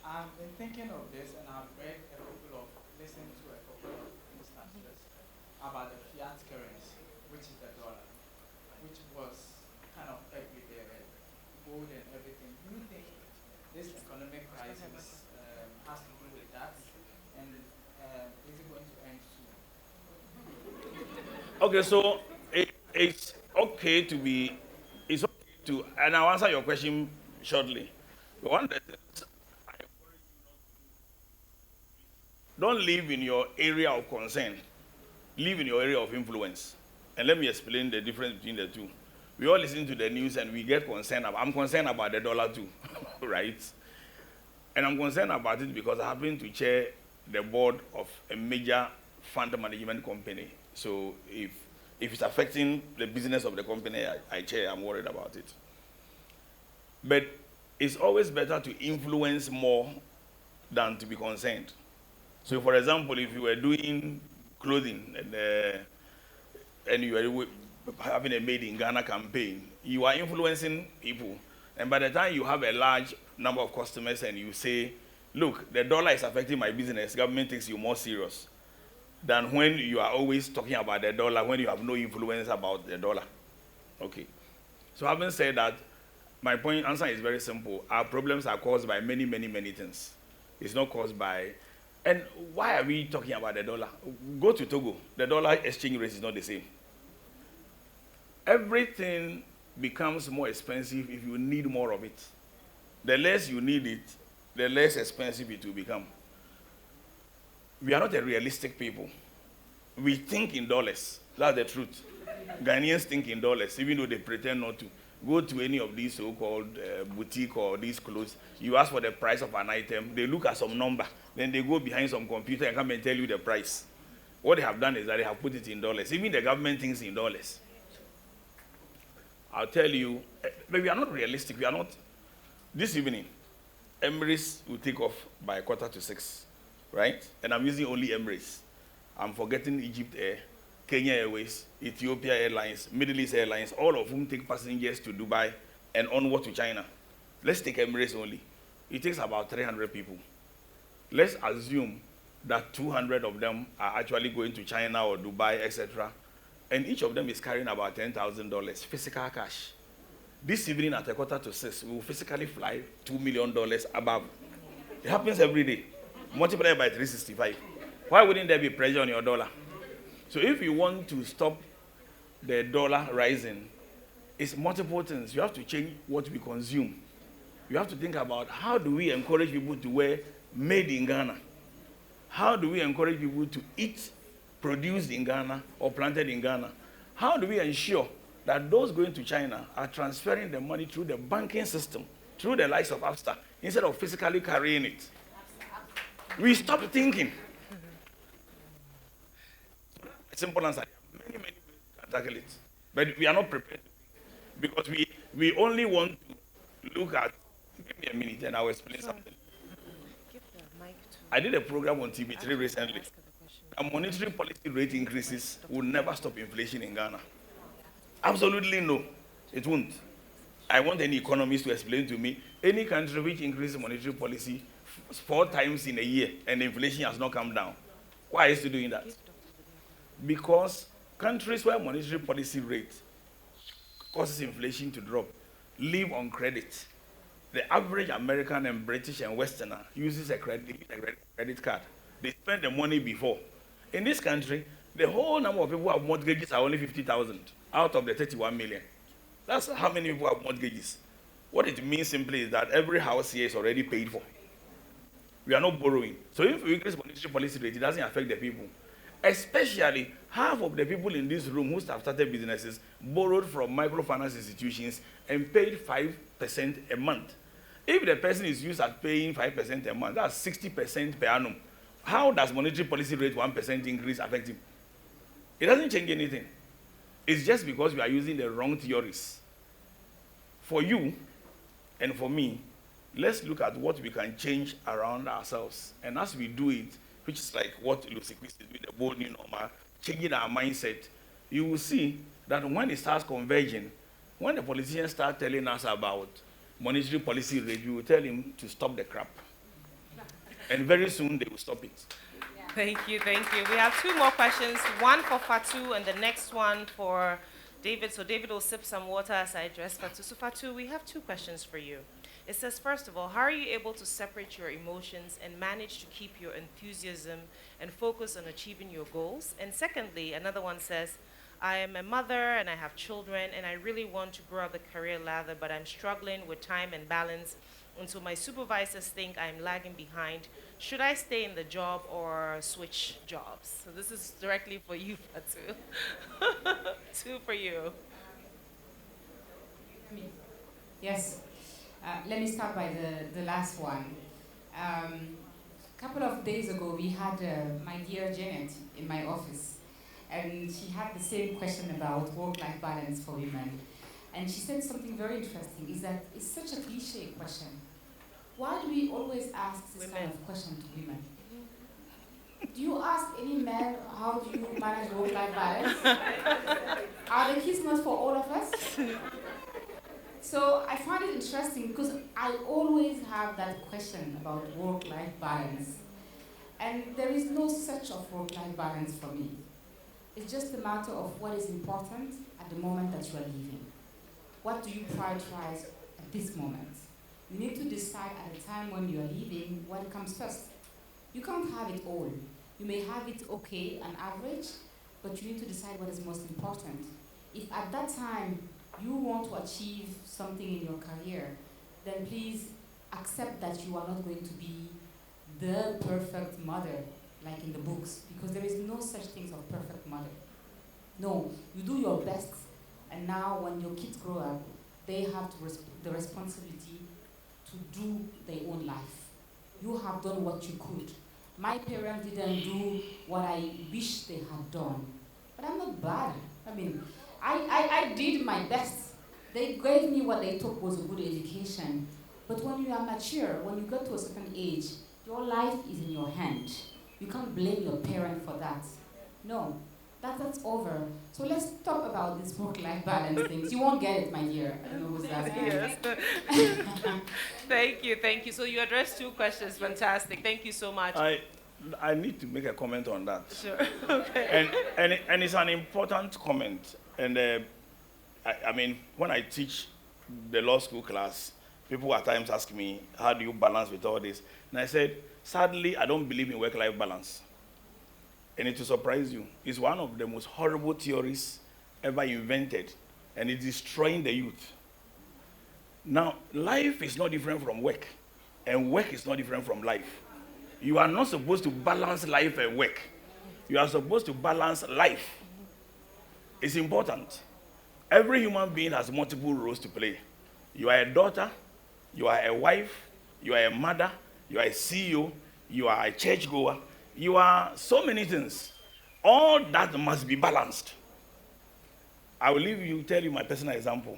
I've been thinking of this, and I've listened to a couple of instances about the fiat currency, which is the dollar, which was kind of everywhere, gold and everything. Do you think this economic crisis has to do with that? And is it going to end soon? Okay, so it's okay to, and I'll answer your question shortly. One of the things I encourage you, don't live in your area of concern, live in your area of influence. And let me explain the difference between the two. We all listen to the news and we get concerned about, I'm concerned about the dollar too, right? And I'm concerned about it because I happen to chair the board of a major fund management company. So if it's affecting the business of the company I chair, I'm worried about it. But it's always better to influence more than to be concerned. So, for example, if you were doing clothing and you were having a Made in Ghana campaign, you are influencing people. And by the time you have a large number of customers and you say, look, the dollar is affecting my business, government takes you more serious than when you are always talking about the dollar when you have no influence about the dollar. Okay. So having said that, my answer is very simple. Our problems are caused by many, many, many things. It's not caused by, and why are we talking about the dollar? Go to Togo. The dollar exchange rate is not the same. Everything becomes more expensive if you need more of it. The less you need it, the less expensive it will become. We are not a realistic people. We think in dollars. That's the truth. Ghanaians think in dollars, even though they pretend not to. Go to any of these so-called boutique or these clothes, you ask for the price of an item, they look at some number, then they go behind some computer and come and tell you the price. What they have done is that they have put it in dollars. Even the government thinks in dollars. I'll tell you, but we are not realistic. We are not. This evening, Emirates will take off by 5:45, right? And I'm using only Emirates. I'm forgetting Egypt Air, Kenya Airways, Ethiopia Airlines, Middle East Airlines, all of whom take passengers to Dubai and onward to China. Let's take Emirates only. It takes about 300 people. Let's assume that 200 of them are actually going to China or Dubai, etc. And each of them is carrying about $10,000 physical cash. This evening at 5:45, we will physically fly $2 million above. It happens every day. Multiplied by 365. Why wouldn't there be pressure on your dollar? So if you want to stop the dollar rising, it's multiple things. You have to change what we consume. You have to think about how do we encourage people to wear made in Ghana? How do we encourage people to eat produced in Ghana or planted in Ghana? How do we ensure that those going to China are transferring the money through the banking system, through the likes of Afstar, instead of physically carrying it? We stop thinking. Simple answer. Many, many ways to tackle it. But we are not prepared because we only want to look at, give me a minute and I will explain something. Give the mic to I did a program on TV3 recently. And monetary policy rate increases will never stop inflation in Ghana. Absolutely no, it won't. I want any economist to explain to me any country which increases monetary policy 4 times in a year and the inflation has not come down. Why is it doing that? Because countries where monetary policy rate causes inflation to drop live on credit. The average American and British and Westerner uses a credit card. They spend the money before. In this country, the whole number of people who have mortgages are only 50,000 out of the 31 million. That's how many people have mortgages. What it means simply is that every house here is already paid for. We are not borrowing. So if we increase monetary policy rate, it doesn't affect the people. Especially half of the people in this room who have started businesses borrowed from microfinance institutions and paid 5% a month. If the person is used at paying 5% a month, that's 60% per annum. How does monetary policy rate 1% increase affect him? It doesn't change anything. It's just because we are using the wrong theories. For you and for me, let's look at what we can change around ourselves. And as we do it, which is like what Lucy Christ is doing, the bold new normal, changing our mindset, you will see that when it starts converging, when the politicians start telling us about monetary policy rate, we will tell him to stop the crap. And very soon they will stop it. Thank you, thank you. We have 2 more questions, one for Fatu and the next one for David. So David will sip some water as I address Fatu. So Fatu, we have 2 questions for you. It says, first of all, how are you able to separate your emotions and manage to keep your enthusiasm and focus on achieving your goals? And secondly, another one says, I am a mother and I have children and I really want to grow up the career ladder, but I'm struggling with time and balance until my supervisors think I'm lagging behind? Should I stay in the job or switch jobs? So this is directly for you, Fatu. Two for you. Me. Yes. Let me start by the last one. A couple of days ago, we had my dear Janet in my office, and she had the same question about work-life balance for women. And she said something very interesting, is that it's such a cliche question. Why do we always ask this kind of question to women? Do you ask any man how do you manage work-life balance? Are the kids not for all of us? So I find it interesting because I always have that question about work-life balance. And there is no such of work-life balance for me. It's just a matter of what is important at the moment that you are leaving. What do you prioritize at this moment? You need to decide at the time when you are leaving what comes first. You can't have it all. You may have it okay, an average, but you need to decide what is most important. If at that time you want to achieve something in your career, then please accept that you are not going to be the perfect mother like in the books, because there is no such thing as a perfect mother. No, you do your best, and now when your kids grow up, they have the responsibility to do their own life. You have done what you could. My parents didn't do what I wish they had done, but I'm not bad. I mean, I did my best. They gave me what they thought was a good education. But when you are mature, when you get to a certain age, your life is in your hand. You can't blame your parent for that. No, that's over. So let's talk about this work-life balance things. You won't get it, my dear. I don't know who's asking. Yes. Thank you. So you addressed two questions. Fantastic. Thank you so much. I need to make a comment on that. Sure. Okay. And it's an important comment. And I mean, when I teach the law school class, people at times ask me, how do you balance with all this? And I said, sadly, I don't believe in work-life balance. And it will surprise you. It's one of the most horrible theories ever invented, and it's destroying the youth. Now, life is not different from work, and work is not different from life. You are not supposed to balance life and work. You are supposed to balance life. It's important. Every human being has multiple roles to play. You are a daughter, you are a wife, you are a mother, you are a CEO, you are a churchgoer, you are so many things. All that must be balanced. I will tell you my personal example.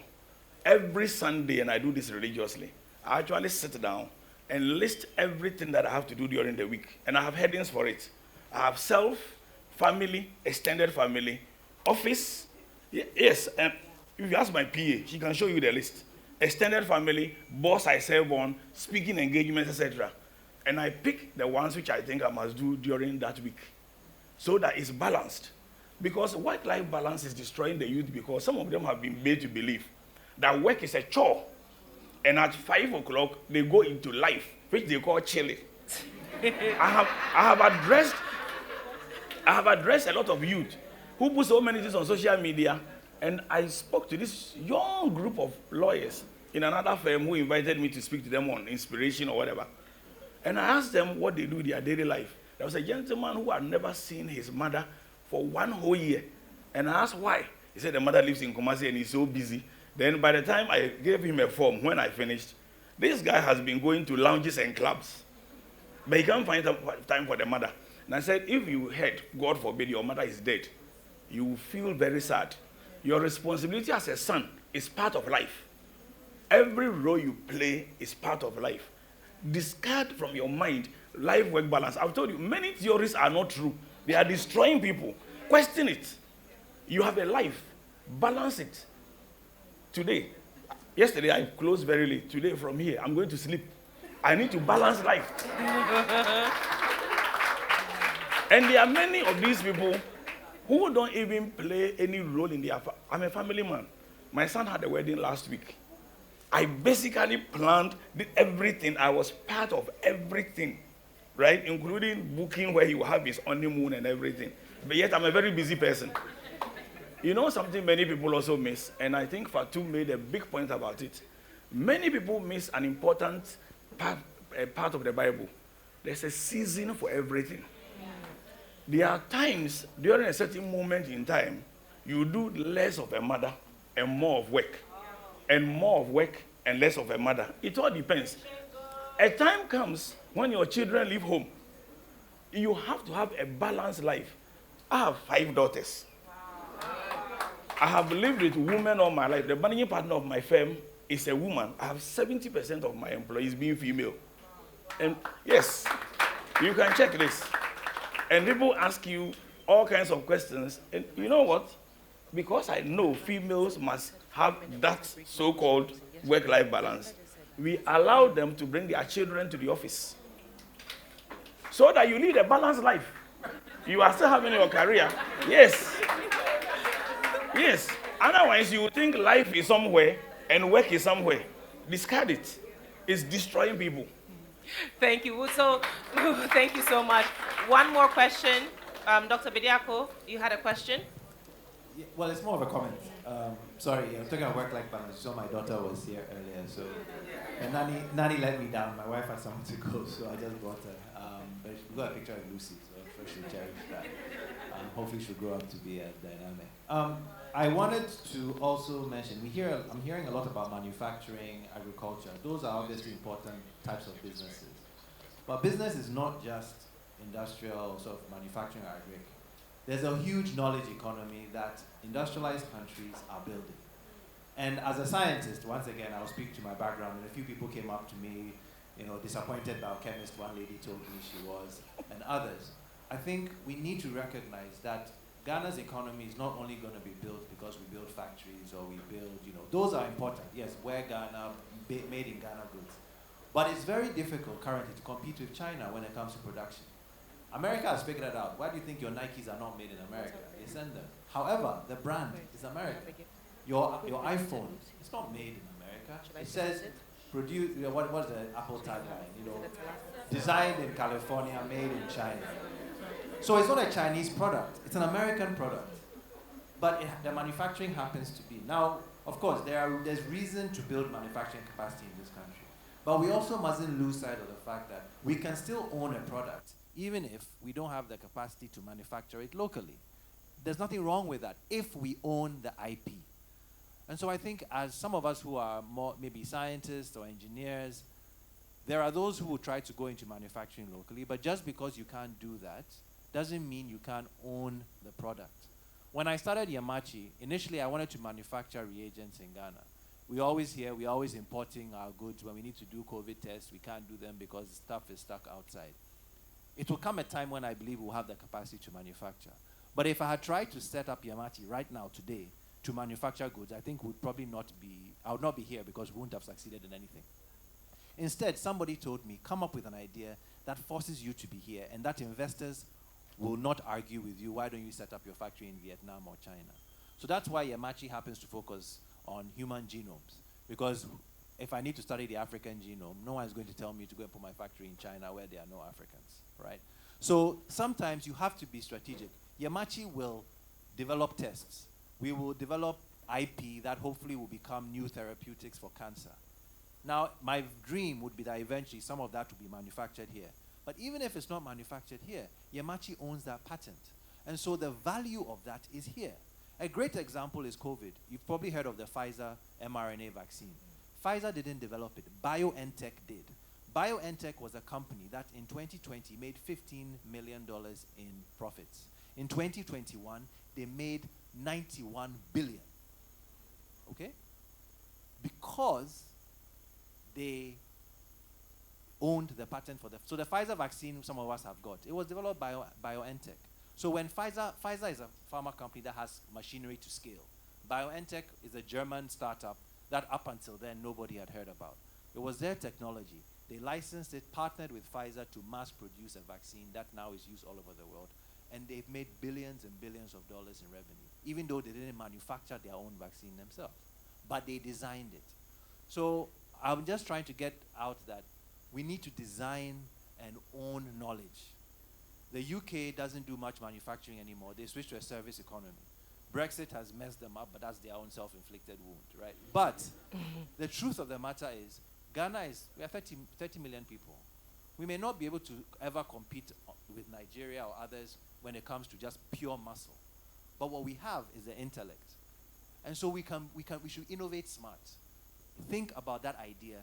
Every Sunday, and I do this religiously, I actually sit down and list everything that I have to do during the week. And I have headings for it. I have self, family, extended family, office. Yes, and if you ask my PA, she can show you the list. Extended family, boss I serve on, speaking engagements, etc. And I pick the ones which I think I must do during that week, so that it's balanced. Because work-life balance is destroying the youth, because some of them have been made to believe that work is a chore. And at 5 o'clock, they go into life, which they call chilling. I have addressed a lot of youth who put so many things on social media, and I spoke to this young group of lawyers in another firm who invited me to speak to them on inspiration or whatever. And I asked them what they do in their daily life. There was a gentleman who had never seen his mother for 1 whole year. And I asked why. He said the mother lives in Kumasi and he's so busy. Then by the time I gave him a form, when I finished, this guy has been going to lounges and clubs. But he can't find time for the mother. And I said, if you heard, God forbid, your mother is dead, you will feel very sad. Your responsibility as a son is part of life. Every role you play is part of life. Discard from your mind life-work balance. I've told you, many theories are not true. They are destroying people. Question it. You have a life. Balance it. Yesterday I closed very late. Today from here, I'm going to sleep. I need to balance life. And there are many of these people who don't even play any role in their family. I'm a family man. My son had a wedding last week. I basically planned everything. I was part of everything, right? Including booking where he will have his honeymoon and everything. But yet I'm a very busy person. You know something many people also miss, and I think Fatu made a big point about it. Many people miss an important part of the Bible. There's a season for everything. There are times during a certain moment in time, you do less of a mother and more of work, and more of work and less of a mother. It all depends. A time comes when your children leave home. You have to have a balanced life. I have 5 daughters. I have lived with women all my life. The managing partner of my firm is a woman. I have 70% of my employees being female. And yes, you can check this. And people ask you all kinds of questions. And you know what? Because I know females must have that so-called work-life balance, we allow them to bring their children to the office so that you lead a balanced life. You are still having your career. Yes. Yes. Otherwise, you think life is somewhere and work is somewhere. Discard it. It's destroying people. Thank you. So, thank you so much. One more question. Dr. Bediako, you had a question? Yeah, well, it's more of a comment. Sorry, I'm talking about work-life balance. So my daughter was here earlier, so and Nani let me down. My wife had somewhere to go, so I just brought her. But we got a picture of Lucy, so I'm sure she'll cherish that. Hopefully, she'll grow up to be a dynamic. I wanted to also mention I'm hearing a lot about manufacturing, agriculture. Those are obviously important types of businesses, but business is not just industrial sort of manufacturing or agri. There's a huge knowledge economy that industrialized countries are building. And as a scientist, once again, I'll speak to my background, and a few people came up to me, disappointed biochemist, one lady told me she was, and others. I think we need to recognize that Ghana's economy is not only going to be built because we build factories or we build, those are important. Yes, we're Ghana, made in Ghana goods. But it's very difficult currently to compete with China when it comes to production. America has figured it out. Why do you think your Nikes are not made in America? They send them. However, the brand is American. Your iPhone, it's not made in America. It says, produced, what's the Apple tagline? Designed in California, made in China. So it's not a Chinese product. It's an American product. But the manufacturing happens to be. Now, of course, there's reason to build manufacturing capacity in this country. But we also mustn't lose sight of the fact that we can still own a product even if we don't have the capacity to manufacture it locally. There's nothing wrong with that if we own the IP. And so I think as some of us who are more maybe scientists or engineers, there are those who will try to go into manufacturing locally, but just because you can't do that doesn't mean you can't own the product. When I started Yamachi, initially I wanted to manufacture reagents in Ghana. We're always importing our goods. When we need to do COVID tests, we can't do them because stuff is stuck outside. It will come a time when I believe we'll have the capacity to manufacture. But if I had tried to set up Yamachi right now, today, to manufacture goods, I think I would not be here because we wouldn't have succeeded in anything. Instead, somebody told me, come up with an idea that forces you to be here and that investors will not argue with you. Why don't you set up your factory in Vietnam or China? So that's why Yamachi happens to focus on human genomes. Because if I need to study the African genome, no one is going to tell me to go and put my factory in China where there are no Africans, right? So sometimes you have to be strategic. Yamachi will develop tests. We will develop IP that hopefully will become new therapeutics for cancer. Now, my dream would be that eventually some of that will be manufactured here. But even if it's not manufactured here, Yamachi owns that patent. And so the value of that is here. A great example is COVID. You've probably heard of the Pfizer mRNA vaccine. Pfizer didn't develop it. BioNTech did. BioNTech was a company that in 2020 made $15 million in profits. In 2021, they made $91 billion. Okay? Because they owned the patent for so the Pfizer vaccine some of us have got, it was developed by BioNTech. So when Pfizer is a pharma company that has machinery to scale. BioNTech is a German startup that up until then nobody had heard about. It was their technology. They licensed it, partnered with Pfizer to mass produce a vaccine that now is used all over the world. And they've made billions and billions of dollars in revenue, even though they didn't manufacture their own vaccine themselves. But they designed it. So I'm just trying to get out that we need to design and own knowledge. The UK doesn't do much manufacturing anymore. They switched to a service economy. Brexit has messed them up, but that's their own self-inflicted wound, right? But the truth of the matter is, we are 30 million people. We may not be able to ever compete with Nigeria or others when it comes to just pure muscle. But what we have is the intellect. And so we should innovate smart. Think about that idea.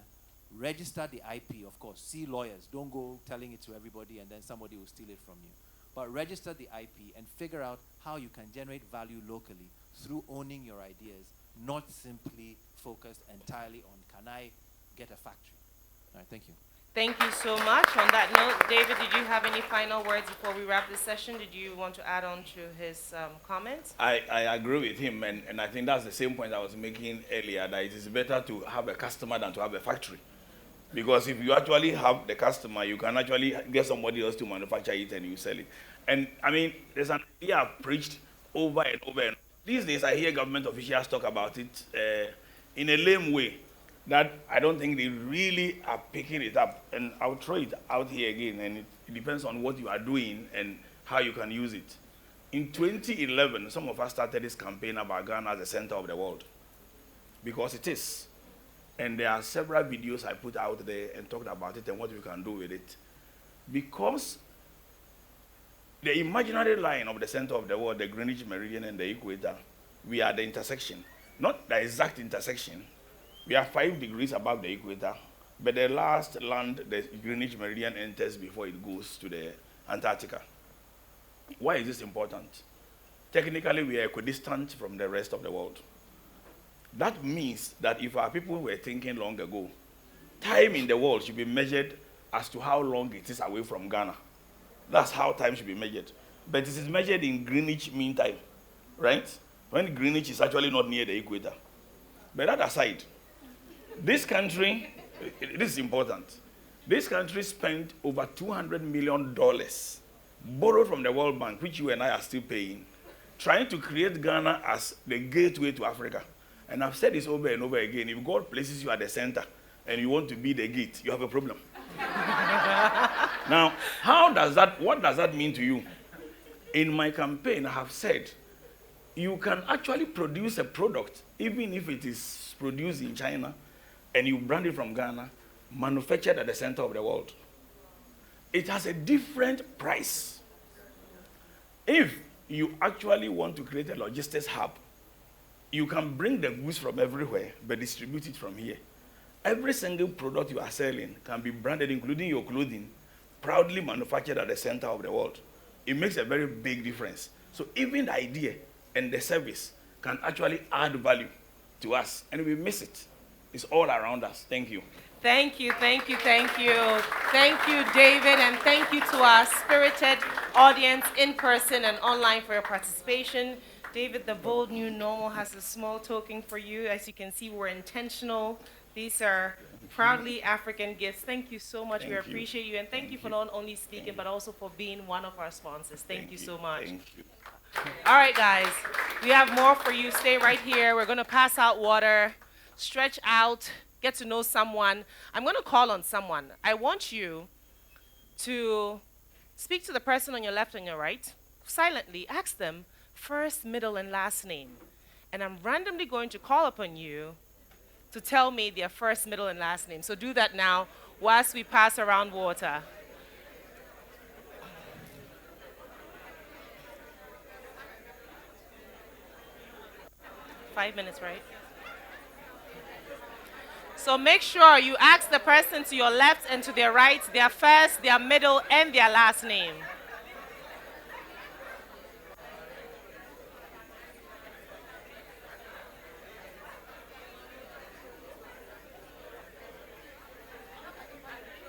Register the IP, of course. See lawyers. Don't go telling it to everybody and then somebody will steal it from you. But register the IP and figure out how you can generate value locally through owning your ideas, not simply focused entirely on, can I get a factory? All right, thank you. Thank you so much. On that note, David, did you have any final words before we wrap this session? Did you want to add on to his comments? I agree with him, and I think that's the same point I was making earlier, that it is better to have a customer than to have a factory. Because if you actually have the customer, you can actually get somebody else to manufacture it and you sell it. And I mean, there's an idea I've preached over and over. And these days, I hear government officials talk about it in a lame way that I don't think they really are picking it up. And I'll throw it out here again, and it depends on what you are doing and how you can use it. In 2011, some of us started this campaign about Ghana as the center of the world, because it is. And there are several videos I put out there and talked about it and what we can do with it. Because the imaginary line of the center of the world, the Greenwich Meridian and the equator, we are the intersection. Not the exact intersection. We are 5 degrees above the equator, but the last land the Greenwich Meridian enters before it goes to the Antarctica. Why is this important? Technically, we are equidistant from the rest of the world. That means that if our people were thinking long ago, time in the world should be measured as to how long it is away from Ghana. That's how time should be measured. But it is measured in Greenwich Mean Time, right? When Greenwich is actually not near the equator. But that aside, this country, this is important. This country spent over $200 million borrowed from the World Bank, which you and I are still paying, trying to create Ghana as the gateway to Africa. And I've said this over and over again. If God places you at the center and you want to be the gate, you have a problem. Now, what does that mean to you? In my campaign, I have said, you can actually produce a product, even if it is produced in China, and you brand it from Ghana, manufactured at the center of the world. It has a different price. If you actually want to create a logistics hub, you can bring the goods from everywhere, but distribute it from here. Every single product you are selling can be branded, including your clothing, proudly manufactured at the center of the world. It makes a very big difference. So even the idea and the service can actually add value to us, and we miss it. It's all around us. Thank you. Thank you, thank you, thank you. Thank you, David, and thank you to our spirited audience in person and online for your participation. David, the bold new normal has a small token for you. As you can see, we're intentional. These are proudly African gifts. Thank you so much. We appreciate you. And thank you for not only speaking, but also for being one of our sponsors. Thank you so much. Thank you. All right, guys. We have more for you. Stay right here. We're going to pass out water, stretch out, get to know someone. I'm going to call on someone. I want you to speak to the person on your left and your right. Silently ask them first, middle, and last name. And I'm randomly going to call upon you to tell me their first, middle, and last name. So do that now whilst we pass around water. Five minutes, right? So make sure you ask the person to your left and to their right their first, their middle, and their last name.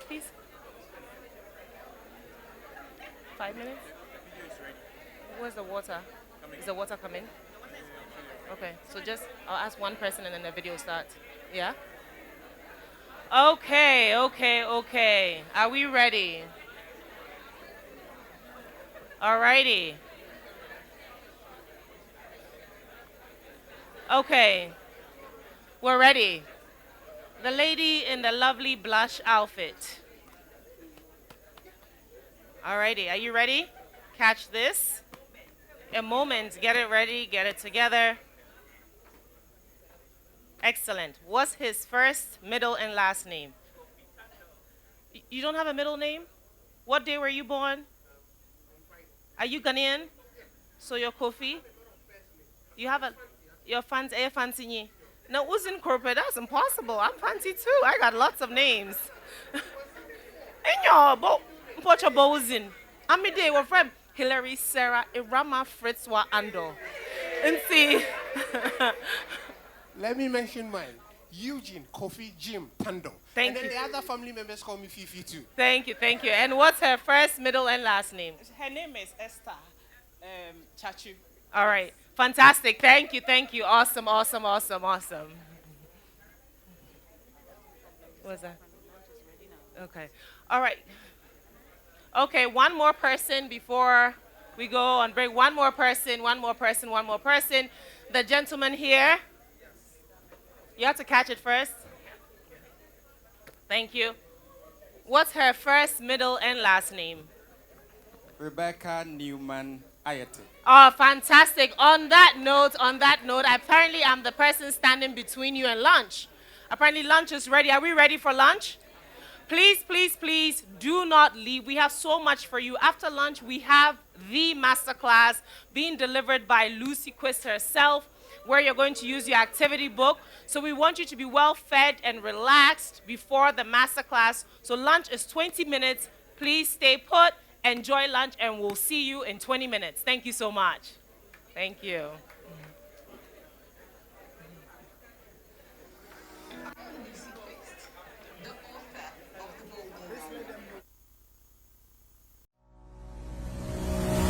Please. 5 minutes? Where's the water? Is the water coming? Okay, so I'll ask one person and then the video starts. Yeah? Okay. Are we ready? Alrighty. Okay. We're ready. The lady in the lovely blush outfit. Alrighty, are you ready? Catch this. A moment, get it ready, get it together. Excellent. What's his first, middle, and last name? You don't have a middle name? What day were you born? Are you Ghanaian? So you're Kofi? You have your fancy. No, who's in corporate? That's impossible. I'm fancy too. I got lots of names. And your Pocha Bozin. I'm day with friend Hillary, Sarah, Irama, Fritz, wa Ando. And see. Let me mention mine. Eugene, Kofi, Jim, Pando. Thank and you. then the other family members call me Fifi too. Thank you. And what's her first, middle, and last name? Her name is Esther Chachu. All right. Fantastic. Thank you. Awesome. What's that? Okay. All right. Okay, one more person before we go on break. One more person. The gentleman here. You have to catch it first. Thank you. What's her first, middle, and last name? Rebecca Newman Ayete. Oh, fantastic. On that note, apparently I'm the person standing between you and lunch. Apparently lunch is ready. Are we ready for lunch? Please, do not leave. We have so much for you. After lunch, we have the masterclass being delivered by Lucy Quist herself, where you're going to use your activity book. So we want you to be well fed and relaxed before the masterclass. So lunch is 20 minutes. Please stay put, enjoy lunch, and we'll see you in 20 minutes. Thank you so much. Thank you.